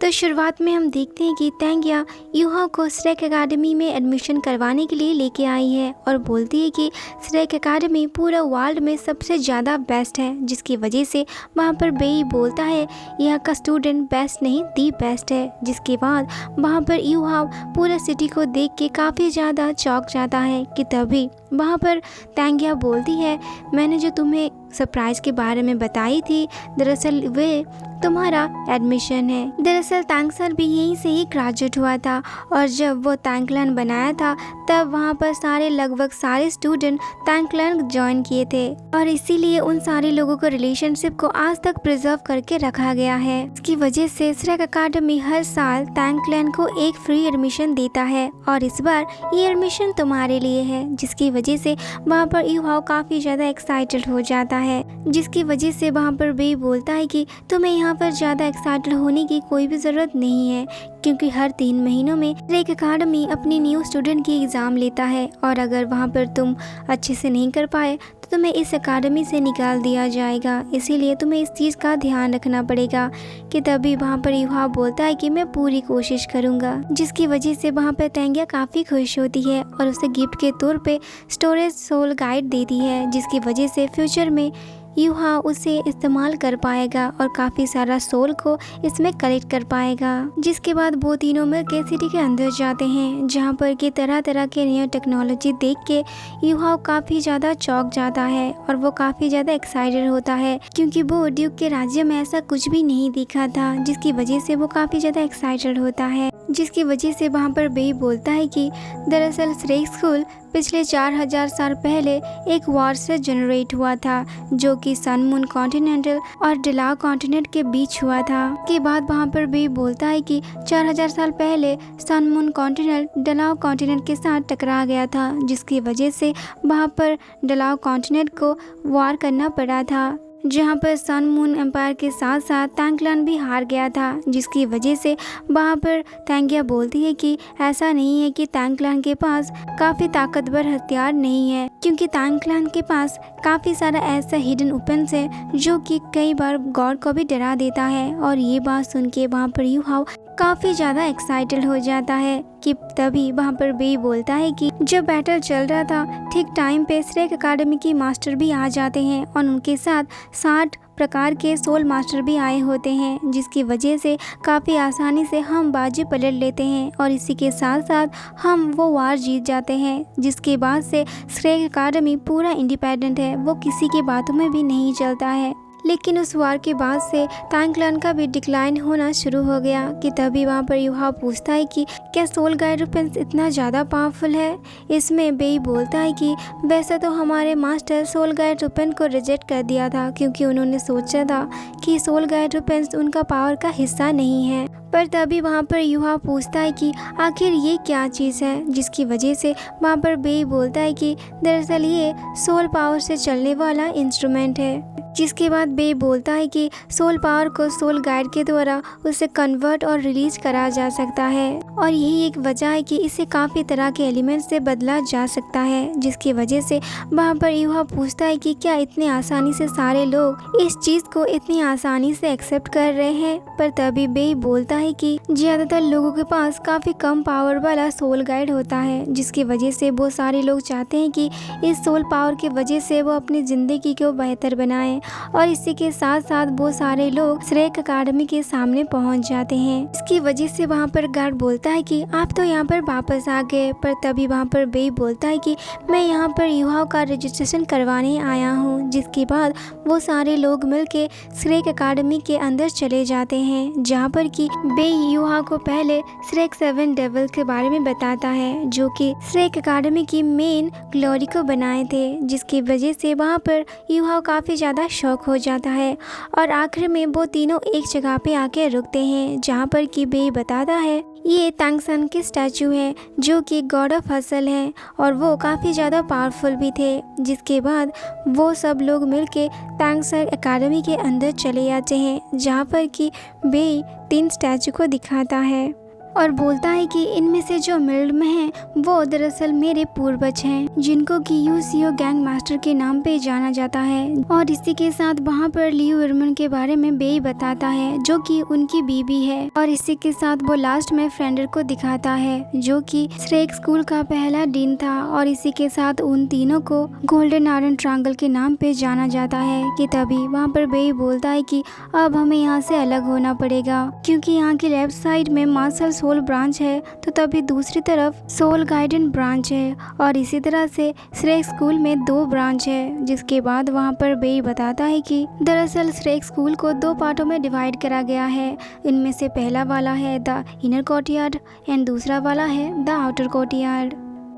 तो शुरुआत में हम देखते हैं कि तैंगिया यूहा को श्रेक एकेडमी में एडमिशन करवाने के लिए लेके आई है और बोलती है कि श्रेक एकेडमी पूरा वर्ल्ड में सबसे ज़्यादा बेस्ट है, जिसकी वजह से वहाँ पर बेई बोलता है यहाँ का स्टूडेंट बेस्ट नहीं दी बेस्ट है। जिसके बाद वहाँ पर यूहा पूरा सिटी को देख के काफ़ी ज़्यादा चौंक जाता है कि तभी वहाँ पर तैंगिया बोलती है मैंने जो तुम्हें सरप्राइज़ के बारे में बताई थी दरअसल वे तुम्हारा एडमिशन है। दरअसल तांगसर भी यहीं से ही ग्रेजुएट हुआ था और जब वो तांगक्लान बनाया था तब वहाँ पर लगभग सारे स्टूडेंट तांगक्लान ज्वाइन किए थे और इसीलिए उन सारे लोगों को रिलेशनशिप को आज तक प्रिजर्व करके रखा गया है। इसकी वजह से श्रेक एकेडमी हर साल तांगक्लान को एक फ्री एडमिशन देता है और इस बार ये एडमिशन तुम्हारे लिए है, जिसकी वजह से वहाँ पर यूहाओ काफ़ी ज़्यादा एक्साइटेड हो जाता है। जिसकी वजह से वहाँ पर बेई बोलता है कि तुम्हें यहाँ पर ज़्यादा एक्साइटेड होने की कोई भी ज़रूरत नहीं है, क्योंकि हर 3 महीनों में श्रेक एकेडमी अपनी न्यू स्टूडेंट की एग्ज़ाम लेता है और अगर वहाँ पर तुम अच्छे से नहीं कर पाए तो तुम्हें इस एकेडमी से निकाल दिया जाएगा। इसीलिए तुम्हें इस चीज़ का ध्यान रखना पड़ेगा। कि तभी वहाँ पर यूहा बोलता है कि मैं पूरी कोशिश करूँगा, जिसकी वजह से वहाँ पर तैंगिया काफ़ी खुश होती है और उसे गिफ्ट के तौर पे स्टोरेज सोल गाइड देती है, जिसकी वजह से फ्यूचर में यूहा उसे इस्तेमाल कर पाएगा और काफ़ी सारा सोल को इसमें कलेक्ट कर पाएगा। जिसके बाद वो तीनों मिलकर सिटी के अंदर जाते हैं, जहाँ पर कि तरह तरह के नई टेक्नोलॉजी देख के यूहा काफ़ी ज़्यादा चौंक जाता है और वो काफ़ी ज़्यादा एक्साइटेड होता है, क्योंकि वो ड्यूक के राज्य में ऐसा कुछ भी नहीं देखा था, जिसकी वजह से वो काफ़ी ज़्यादा एक्साइटेड होता है। जिसकी वजह से वहाँ पर बेई बोलता है कि दरअसल श्रेक स्कूल पिछले 4000 साल पहले एक वॉर से जनरेट हुआ था, जो कि सन मून कॉन्टिनेंटल और डिलाओ कॉन्टिनेंट के बीच हुआ था। के बाद वहाँ पर बेई बोलता है कि 4000 साल पहले सन मून कॉन्टिनेंट डिलाओ कॉन्टिनेंट के साथ टकरा गया था, जिसकी वजह से वहाँ पर डिलाओ कॉन्टिनेंट को वॉर करना पड़ा था, जहाँ पर सन मून एम्पायर के साथ साथ तांगक्लान भी हार गया था। जिसकी वजह से वहाँ पर तैंगिया बोलती है कि ऐसा नहीं है कि तांगक्लान के पास काफ़ी ताकतवर हथियार नहीं है, क्योंकि तांगक्लान के पास काफ़ी सारा ऐसा हिडन वेपन्स है जो कि कई बार गॉड को भी डरा देता है। और ये बात सुन के वहाँ पर यूहाओ काफ़ी ज़्यादा एक्साइटेड हो जाता है। कि तभी वहाँ पर बेई बोलता है कि जब बैटल चल रहा था ठीक टाइम पे श्रेक एकेडमी की मास्टर भी आ जाते हैं और उनके साथ 60 प्रकार के सोल मास्टर भी आए होते हैं, जिसकी वजह से काफ़ी आसानी से हम बाजी पलट लेते हैं और इसी के साथ साथ हम वो वार जीत जाते हैं। जिसके बाद से श्रेक एकेडमी पूरा इंडिपेंडेंट है, वो किसी की बातों में भी नहीं चलता है। लेकिन उस वार के बाद से तांगक्लान का भी डिक्लाइन होना शुरू हो गया। कि तभी वहाँ पर यूहा पूछता है कि क्या सोल गाइड वेपन्स इतना ज़्यादा पावरफुल है। इसमें बेई बोलता है कि वैसे तो हमारे मास्टर सोल गाइड वेपन को रिजेक्ट कर दिया था, क्योंकि उन्होंने सोचा था कि सोल गाइड वेपन्स उनका पावर का हिस्सा नहीं है। पर तभी वहाँ पर यूहा पूछता है कि आखिर ये क्या चीज़ है, जिसकी वजह से वहाँ पर बेई बोलता है कि दरअसल ये सोल पावर से चलने वाला इंस्ट्रूमेंट है। जिसके बाद बेई बोलता है कि सोल पावर को सोल गाइड के द्वारा उसे कन्वर्ट और रिलीज करा जा सकता है और यही एक वजह है कि इसे काफ़ी तरह के एलिमेंट्स से बदला जा सकता है। जिसकी वजह से वहाँ पर यूहा पूछता है कि क्या इतने आसानी से सारे लोग इस चीज़ को इतनी आसानी से एक्सेप्ट कर रहे हैं। पर तभी बेई बोलता है कि ज़्यादातर लोगों के पास काफ़ी कम पावर वाला सोल गाइड होता है, जिसकी वजह से वो सारे लोग चाहते हैं कि इस सोल पावर की वजह से वो अपनी ज़िंदगी को बेहतर बनाएं और इसी के साथ साथ वो सारे लोग श्रेक एकेडमी के सामने पहुंच जाते हैं। इसकी वजह से वहाँ पर गार्ड बोलता है कि आप तो यहाँ पर वापस आ गए। पर तभी वहाँ पर बेई बोलता है कि मैं यहाँ पर यूहाओ का रजिस्ट्रेशन करवाने आया हूँ। जिसके बाद वो सारे लोग मिलके श्रेक एकेडमी के अंदर चले जाते हैं, जहाँ पर कि बेई यूहाओ को पहले श्रेक 7 डेविल के बारे में बताता है, जो कि श्रेक एकेडमी की मेन ग्लोरी को बनाए थे। जिसकी वजह से वहाँ पर यूहाओ काफ़ी ज़्यादा शौक हो जाता है और आखिर में वो तीनों एक जगह पे आके रुकते हैं, जहाँ पर कि बेई बताता है ये तांगसन के स्टैचू है, जो कि गॉड ऑफ हसल हैं और वो काफ़ी ज़्यादा पावरफुल भी थे। जिसके बाद वो सब लोग मिलके तांगसन एकेडमी के अंदर चले जाते हैं, जहाँ पर कि बेई 3 स्टैचू को दिखाता है। और बोलता है कि इनमें से जो मिल्ड में हैं वो दरअसल मेरे पूर्वज हैं, जिनको कि यूसीओ गैंग मास्टर के नाम पे जाना जाता है। और इसी के साथ वहाँ पर लियू वर्मन के बारे में बेई बताता है, जो कि उनकी बीबी है। और इसी के साथ वो लास्ट में फ्रेंडर को दिखाता है, जो कि श्रेक स्कूल का पहला डीन था। और इसी के साथ उन तीनों को गोल्डन आयरन ट्रायंगल के नाम पे जाना जाता है। कि तभी वहाँ पर बेई बोलता है कि अब हमें यहाँ से अलग होना पड़ेगा, क्योंकि यहाँ की लेफ्ट साइड में मार्शल सोल ब्रांच है, तो तभी दूसरी तरफ सोल गाइडेंस ब्रांच है। और इसी तरह से श्रेक स्कूल में 2 ब्रांच है। जिसके बाद वहाँ पर बेई बताता है कि दरअसल श्रेक स्कूल को 2 पार्टों में डिवाइड करा गया है। इनमें से पहला वाला है द इनर कोर्टयार्ड एंड दूसरा वाला है द आउटर कोर्टयार्ड।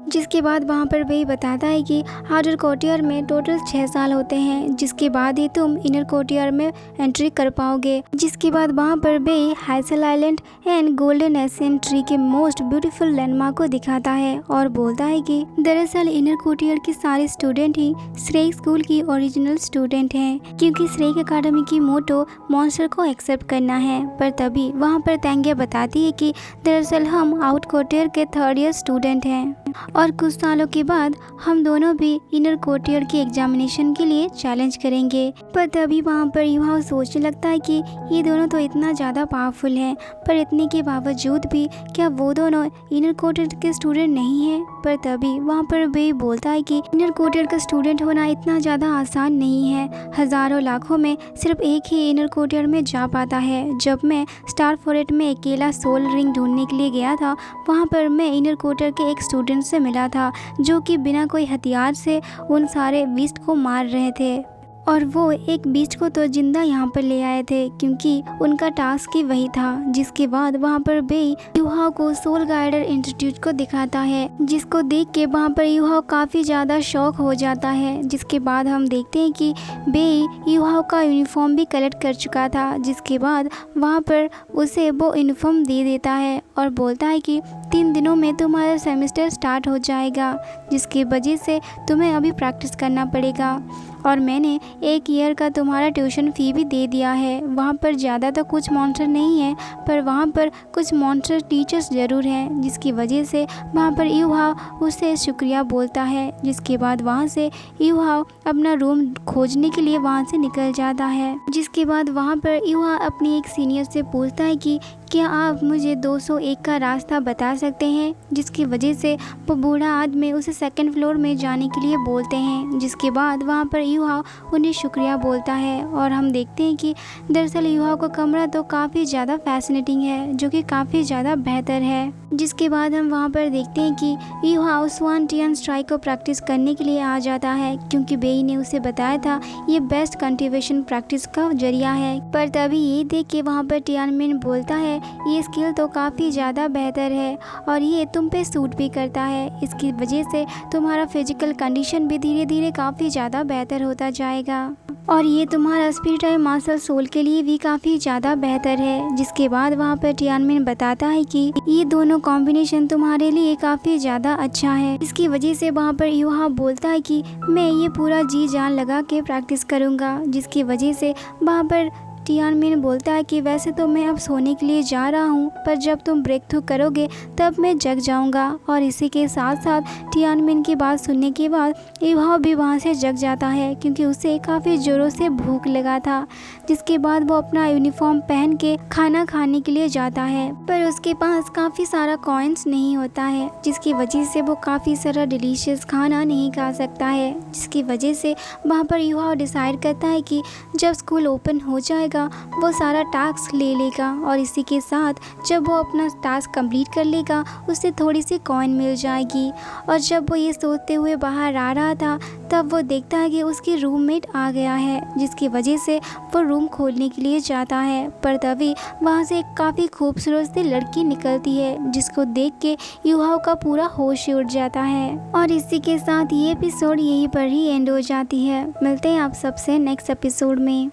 जिसके बाद वहाँ पर बेई बताता है कि आउटर कोर्टयार्ड में टोटल 6 साल होते हैं, जिसके बाद ही तुम इनर कोर्टयार्ड में एंट्री कर पाओगे। जिसके बाद वहाँ पर बेई हाइसल island and golden ascent tree के मोस्ट ब्यूटीफुल लैंडमार्क को दिखाता है और बोलता है कि दरअसल इनर कोर्टयार्ड के सारे स्टूडेंट ही श्रेक स्कूल की ओरिजिनल स्टूडेंट हैं, क्योंकि श्रेक अकादमी की मोटो मॉन्स्टर को एक्सेप्ट करना है। पर तभी वहाँ पर तैंगिया बताती है कि दरअसल हम आउट कोर्टयार्ड के 3rd ईयर स्टूडेंट हैं और कुछ सालों के बाद हम दोनों भी इनर कोर्टयार्ड की एग्जामिनेशन के लिए चैलेंज करेंगे। पर तभी वहाँ पर युहा सोचने लगता है कि ये दोनों तो इतना ज़्यादा पावरफुल हैं, पर इतने के बावजूद भी क्या वो दोनों इनर कोर्टयार्ड के स्टूडेंट नहीं हैं। पर तभी वहाँ पर बेई बोलता है कि इनर कोर्टयार्ड का स्टूडेंट होना इतना ज़्यादा आसान नहीं है। हज़ारों लाखों में सिर्फ एक ही इनर कोर्टयार्ड में जा पाता है। जब मैं स्टार फॉरेस्ट में अकेला सोल रिंग ढूंढने के लिए गया था, वहाँ पर मैं इनर कोर्टयार्ड के एक स्टूडेंट से मिला था, जो कि बिना कोई हथियार से उन सारे बीस्ट को मार रहे थे। और वो एक बीस्ट को तो जिंदा यहाँ पर ले आए थे, क्योंकि उनका टास्क ही वही था। जिसके बाद वहाँ पर बेई युहा को सोल गाइडर इंस्टीट्यूट को दिखाता है, जिसको देख के वहाँ पर युहा काफ़ी ज़्यादा शौक हो जाता है। जिसके बाद हम देखते हैं कि बेई युहा का यूनिफॉर्म भी कलेक्ट कर चुका था। जिसके बाद वहाँ पर उसे वो यूनिफॉर्म दे देता है और बोलता है कि 3 दिनों में तुम्हारा सेमेस्टर स्टार्ट हो जाएगा, जिसकी वजह से तुम्हें अभी प्रैक्टिस करना पड़ेगा। और मैंने 1 ईयर का तुम्हारा ट्यूशन फ़ी भी दे दिया है। वहाँ पर ज़्यादा तो कुछ मॉन्स्टर नहीं है, पर वहाँ पर कुछ मॉन्स्टर टीचर्स ज़रूर हैं, जिसकी वजह से वहाँ पर युहा उससे शुक्रिया बोलता है। जिसके बाद वहाँ से युहा अपना रूम खोजने के लिए वहाँ से निकल जाता है। जिसके बाद वहाँ पर युहा अपनी एक सीनियर से पूछता है कि क्या आप मुझे 201 का रास्ता बता सकते हैं, जिसकी वजह से वो बूढ़ा आदमी उसे 2nd फ्लोर में जाने के लिए बोलते हैं। जिसके बाद वहाँ पर युहा उन्हें शुक्रिया बोलता है और हम देखते हैं कि दरअसल युहा का कमरा तो काफ़ी ज़्यादा फैसिनेटिंग है, जो कि काफ़ी ज़्यादा बेहतर है। जिसके बाद हम वहाँ पर देखते हैं कि युहा स्वान टियान स्ट्राइक को प्रैक्टिस करने के लिए आ जाता है, क्योंकि बेई ने उसे बताया था ये बेस्ट कल्टीवेशन प्रैक्टिस का जरिया है। पर तभी ये देख के वहाँ पर टियानमेन बोलता है ये स्किल तो काफ़ी ज़्यादा बेहतर है और ये तुम पे सूट भी करता है। इसकी वजह से तुम्हारा फिजिकल कंडीशन भी धीरे धीरे काफ़ी ज़्यादा बेहतर होता जाएगा और ये तुम्हारा स्पिरिट और मार्शल सोल के लिए भी काफ़ी ज़्यादा बेहतर है। जिसके बाद वहाँ पर टियानमेन बताता है कि ये दोनों कॉम्बिनेशन तुम्हारे लिए काफ़ी ज़्यादा अच्छा है। इसकी वजह से वहाँ पर युहा बोलता है कि मैं ये पूरा जी जान लगा के प्रैक्टिस करूँगा। जिसकी वजह से वहाँ पर टियानमेन बोलता है कि वैसे तो मैं अब सोने के लिए जा रहा हूँ, पर जब तुम ब्रेक थ्रू करोगे तब मैं जग जाऊँगा। और इसी के साथ साथ टियानमेन की बात सुनने के बाद युहा भी वहाँ से जग जाता है, क्योंकि उसे काफ़ी ज़ोरों से भूख लगा था। जिसके बाद वो अपना यूनिफॉर्म पहन के खाना खाने के लिए जाता है, पर उसके पास काफ़ी सारा कॉइन्स नहीं होता है, जिसकी वजह से वो काफ़ी सारा डिलीशियस खाना नहीं खा सकता है। जिसकी वजह से वहाँ पर युहा डिसाइड करता है कि जब स्कूल ओपन हो जाएगा वो सारा टास्क ले लेगा और इसी के साथ जब वो अपना टास्क कंप्लीट कर लेगा उससे थोड़ी सी कॉइन मिल जाएगी। और जब वो ये सोचते हुए बाहर आ रहा था तब वो देखता है कि उसकी रूममेट आ गया है, जिसकी वजह से वो रूम खोलने के लिए जाता है। पर तभी वहाँ से एक काफ़ी खूबसूरत सी लड़की निकलती है, जिसको देख के युहा का पूरा होश उड़ जाता है। और इसी के साथ ये एपिसोड यहीं पर ही एंड हो जाती है। मिलते हैं आप सबसे नेक्स्ट एपिसोड में।